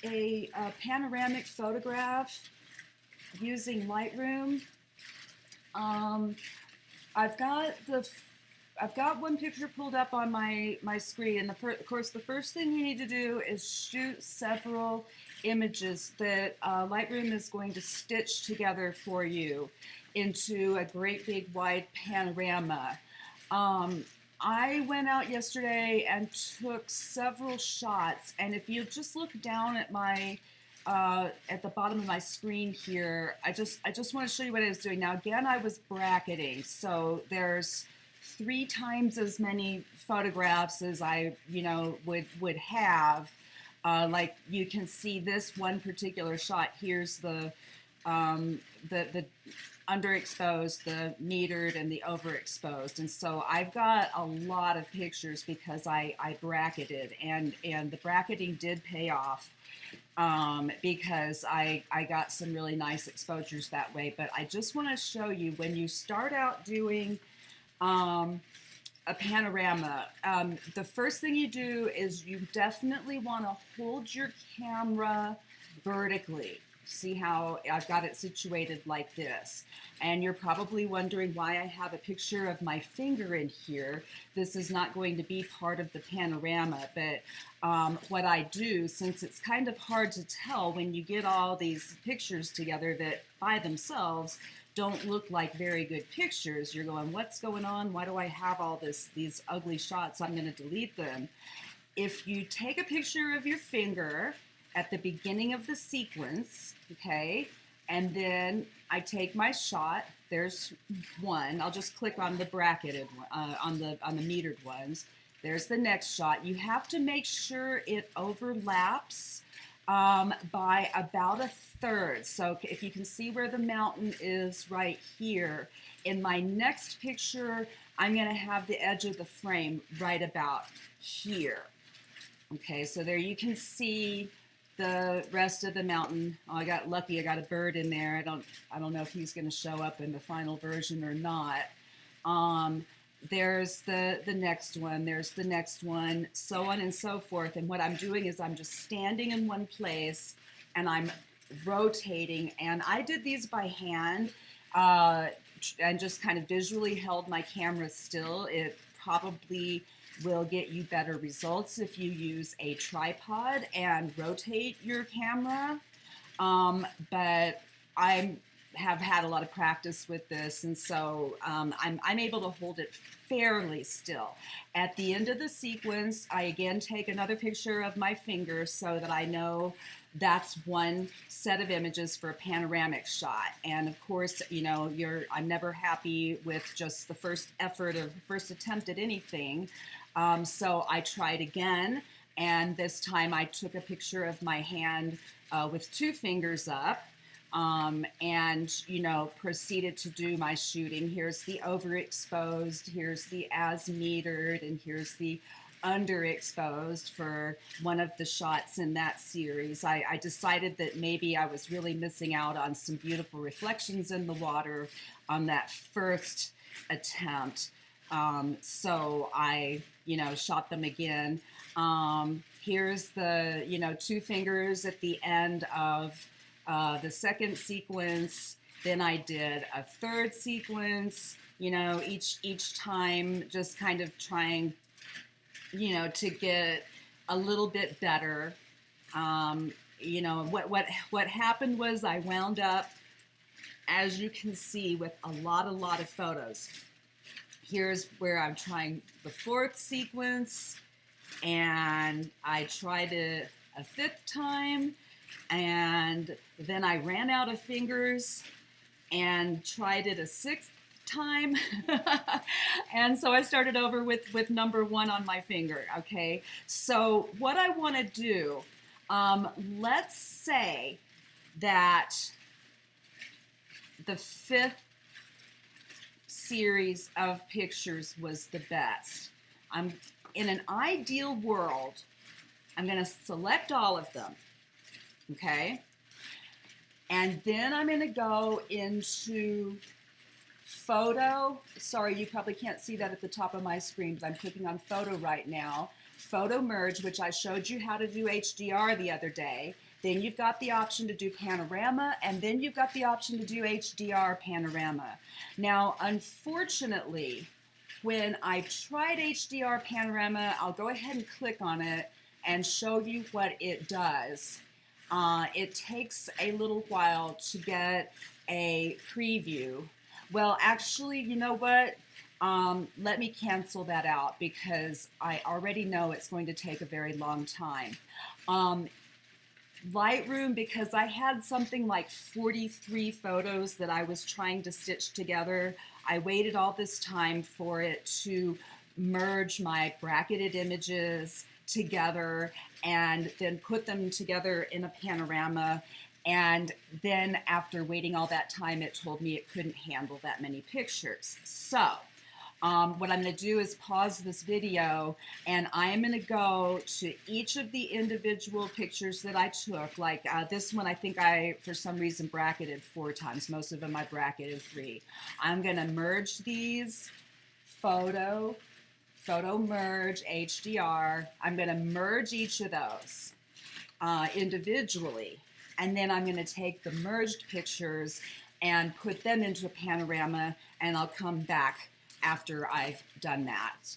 a panoramic photograph using Lightroom. Um, I've got one picture pulled up on my screen, and of course the first thing you need to do is shoot several images that Lightroom is going to stitch together for you into a great big wide panorama. I went out yesterday and took several shots, and if you just look down at my at the bottom of my screen here, I just want to show you what I was doing. Now again, I was bracketing, so there's 3 times as many photographs as I would have. Like you can see this one particular shot. Here's the underexposed, the metered, and the overexposed. And so I've got a lot of pictures because I bracketed, and the bracketing did pay off because I got some really nice exposures that way. But I just want to show you, when you start out doing a panorama, the first thing you do is you definitely want to hold your camera vertically. See how I've got it situated like this. And you're probably wondering why I have a picture of my finger in here. This is not going to be part of the panorama, but what I do, since it's kind of hard to tell when you get all these pictures together that by themselves don't look like very good pictures, you're going, what's going on? Why do I have all these ugly shots? I'm going to delete them. If you take a picture of your finger at the beginning of the sequence, okay, and then I take my shot. There's one. I'll just click on the bracketed on the metered ones. There's the next shot. You have to make sure it overlaps by about a third. So if you can see where the mountain is right here, in my next picture, I'm going to have the edge of the frame right about here. Okay, so there you can see the rest of the mountain. Oh, I got lucky. I got a bird in there. I don't know if he's going to show up in the final version or not. There's the next one. There's the next one, so on and so forth. And what I'm doing is I'm just standing in one place and I'm rotating. And I did these by hand and just kind of visually held my camera still. It probably will get you better results if you use a tripod and rotate your camera. But I have had a lot of practice with this, and so I'm able to hold it fairly still. At the end of the sequence, I again take another picture of my finger so that I know that's one set of images for a panoramic shot. And of course, I'm never happy with just the first effort or first attempt at anything. So I tried again, and this time I took a picture of my hand with 2 fingers up, and proceeded to do my shooting. Here's the overexposed, here's the as metered, and here's the underexposed for one of the shots in that series. I decided that maybe I was really missing out on some beautiful reflections in the water on that first attempt. So I, shot them again. Here's the, 2 fingers at the end of the second sequence. Then I did a third sequence, each time just kind of trying, to get a little bit better. What happened was I wound up, as you can see, with a lot of photos. Here's where I'm trying the 4th sequence, and I tried it a 5th time, and then I ran out of fingers and tried it a 6th time. And so I started over with number 1 on my finger. Okay, so what I want to do, let's say that the 5th series of pictures was the best. I'm in an ideal world, I'm going to select all of them, okay? And then I'm going to go into photo. Sorry, you probably can't see that at the top of my screen, but I'm clicking on photo right now. Photo merge, which I showed you how to do HDR the other day. Then you've got the option to do panorama, and then you've got the option to do HDR panorama. Now, unfortunately, when I tried HDR panorama, I'll go ahead and click on it and show you what it does. It takes a little while to get a preview. Well, actually, you know what? Let me cancel that out because I already know it's going to take a very long time. Lightroom, because I had something like 43 photos that I was trying to stitch together, I waited all this time for it to merge my bracketed images together and then put them together in a panorama. And then after waiting all that time, it told me it couldn't handle that many pictures. So what I'm going to do is pause this video, and I'm going to go to each of the individual pictures that I took. Like this one, I think I, for some reason, bracketed 4 times. Most of them I bracketed 3. I'm going to merge these, photo merge, HDR. I'm going to merge each of those individually. And then I'm going to take the merged pictures and put them into a panorama, and I'll come back after I've done that.